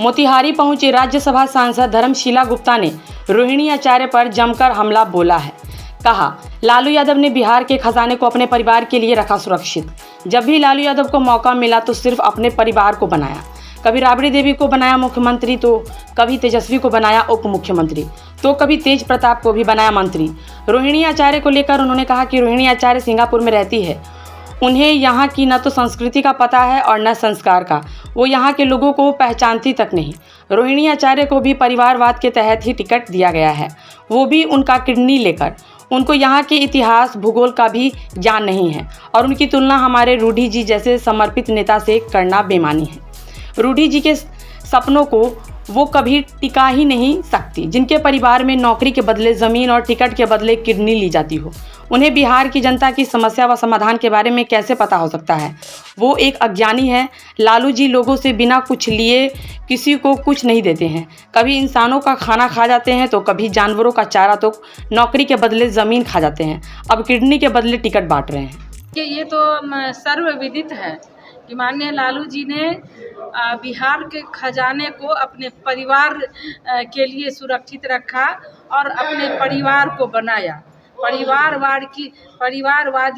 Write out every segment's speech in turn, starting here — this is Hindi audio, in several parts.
मोतिहारी पहुंचे राज्यसभा सांसद धर्मशीला गुप्ता ने रोहिणी आचार्य पर जमकर हमला बोला है। कहा, लालू यादव ने बिहार के खजाने को अपने परिवार के लिए रखा सुरक्षित। जब भी लालू यादव को मौका मिला तो सिर्फ अपने परिवार को बनाया। कभी राबड़ी देवी को बनाया मुख्यमंत्री, तो कभी तेजस्वी को बनाया उप मुख्यमंत्री, तो कभी तेज प्रताप को भी बनाया मंत्री। रोहिणी आचार्य को लेकर उन्होंने कहा कि रोहिणी आचार्य सिंगापुर में रहती है। उन्हें यहाँ की न तो संस्कृति का पता है और न संस्कार का। वो यहाँ के लोगों को पहचानती तक नहीं। रोहिणी आचार्य को भी परिवारवाद के तहत ही टिकट दिया गया है, वो भी उनका किडनी लेकर। उनको यहाँ के इतिहास भूगोल का भी ज्ञान नहीं है और उनकी तुलना हमारे रूडी जी जैसे समर्पित नेता से करना बेमानी है। रूडी जी के सपनों को वो कभी टिका ही नहीं सकती, जिनके परिवार में नौकरी के बदले ज़मीन और टिकट के बदले किडनी ली जाती हो। उन्हें बिहार की जनता की समस्या व समाधान के बारे में कैसे पता हो सकता है? वो एक अज्ञानी है। लालू जी लोगों से बिना कुछ लिए किसी को कुछ नहीं देते हैं। कभी इंसानों का खाना खा जाते हैं तो कभी जानवरों का चारा, तो नौकरी के बदले ज़मीन खा जाते हैं। अब किडनी के बदले टिकट बांट रहे हैं। ये तो सर्वविदित है कि माननीय लालू जी ने बिहार के खजाने को अपने परिवार के लिए सुरक्षित रखा और अपने परिवार को बनाया। परिवारवाद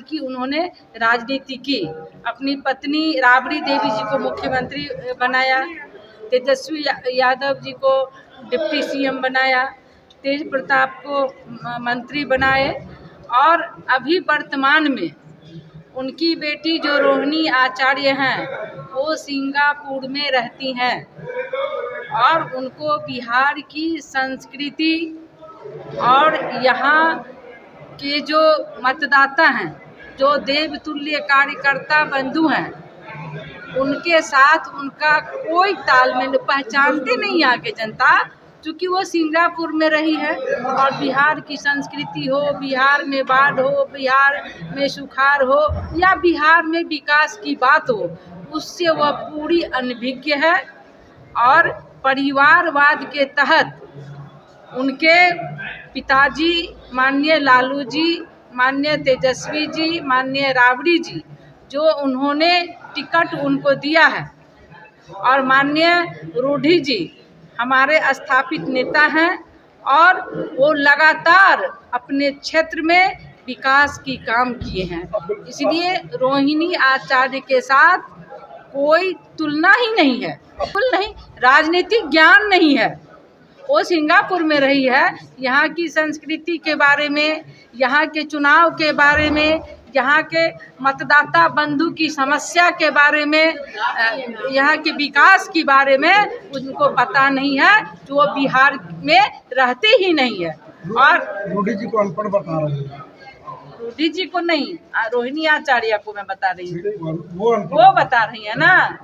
की उन्होंने राजनीति की। अपनी पत्नी राबड़ी देवी जी को मुख्यमंत्री बनाया, तेजस्वी यादव जी को डिप्टी सीएम बनाया, तेज प्रताप को मंत्री बनाए और अभी वर्तमान में उनकी बेटी जो रोहिणी आचार्य हैं वो सिंगापुर में रहती हैं और उनको बिहार की संस्कृति और यहाँ के जो मतदाता हैं, जो देवतुल्य कार्यकर्ता बंधु हैं, उनके साथ उनका कोई तालमेल पहचानते नहीं यहाँ के जनता, क्योंकि वो सिंगापुर में रही है और बिहार की संस्कृति हो, बिहार में बाढ़ हो, बिहार में सुखाड़ हो या बिहार में विकास की बात हो, उससे वह पूरी अनभिज्ञ है। और परिवारवाद के तहत उनके पिताजी माननीय लालू जी, माननीय तेजस्वी जी, माननीय राबड़ी जी, जो उन्होंने टिकट उनको दिया है, और माननीय रूडी जी हमारे स्थापित नेता हैं और वो लगातार अपने क्षेत्र में विकास की काम किए हैं। इसलिए रोहिणी आचार्य के साथ कोई तुलना ही नहीं है, बिल्कुल नहीं। राजनीतिक ज्ञान नहीं है। वो सिंगापुर में रही है, यहाँ की संस्कृति के बारे में, यहाँ के चुनाव के बारे में, यहाँ के मतदाता बंधु की समस्या के बारे में, यहाँ के विकास के बारे में उनको पता नहीं है, जो वो बिहार में रहते ही नहीं है। और रूडी जी को अनपढ़ बता रहे हैं। रूडी जी को नहीं, रोहिणी आचार्य को मैं बता रही हूँ, वो बता रही है ना।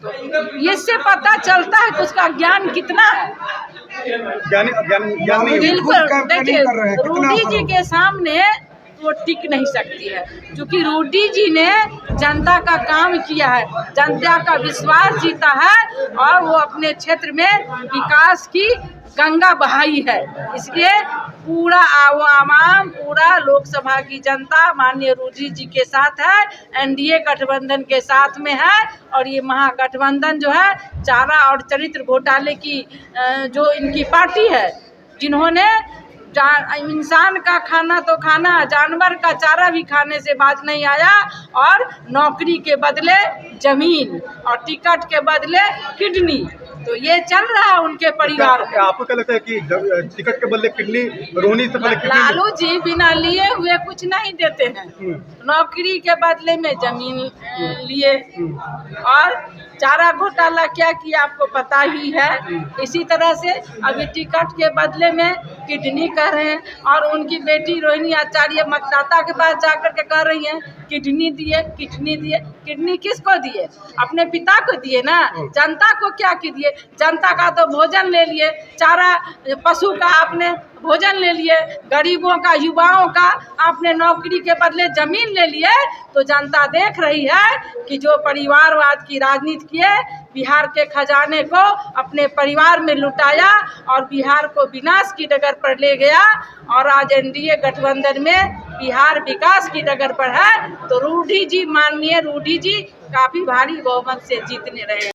तो इससे पता चलता है कि उसका ज्ञान कितना है। बिल्कुल, देखिए रूडी जी के सामने वो टिक नहीं सकती है, क्योंकि रूडी जी ने जनता का काम किया है, जनता का विश्वास जीता है और वो अपने क्षेत्र में विकास की गंगा बहाई है। इसलिए पूरा आवाम, पूरा लोकसभा की जनता माननीय रूडी जी के साथ है, एनडीए गठबंधन के साथ में है। और ये महागठबंधन जो है चारा और चरित्र घोटाले की जो इनकी पार्टी है, जिन्होंने इंसान का खाना तो खाना, जानवर का चारा भी खाने से बाज नहीं आया, और नौकरी के बदले जमीन और टिकट के बदले किडनी। तो ये चल रहा है उनके परिवार में। आपको क्या लगता है कि टिकट के बदले किडनी, रोहिणी से पहले किडनी? लालू जी बिना लिए हुए कुछ नहीं देते हैं। नौकरी के बदले में जमीन लिए और चारा घोटाला क्या किया आपको पता ही है। इसी तरह से अभी टिकट के बदले में किडनी कर रहे हैं, और उनकी बेटी रोहिणी आचार्य मतदाता के पास जाकर के कह रही हैं किडनी दिए, किडनी दिए। किडनी किसको दिए? अपने पिता को दिए ना। जनता को क्या दिए? जनता का तो भोजन ले लिए, चारा पशु का आपने भोजन ले लिए, गरीबों का, युवाओं का आपने नौकरी के बदले जमीन ले लिए। तो जनता देख रही है कि जो परिवारवाद की राजनीति किए, बिहार के खजाने को अपने परिवार में लुटाया और बिहार को विनाश की डगर पर ले गया। और आज एनडीए गठबंधन में बिहार विकास की डगर पर है। तो रूडी जी, माननीय रूडी जी काफी भारी बहुमत से जीतने रहे।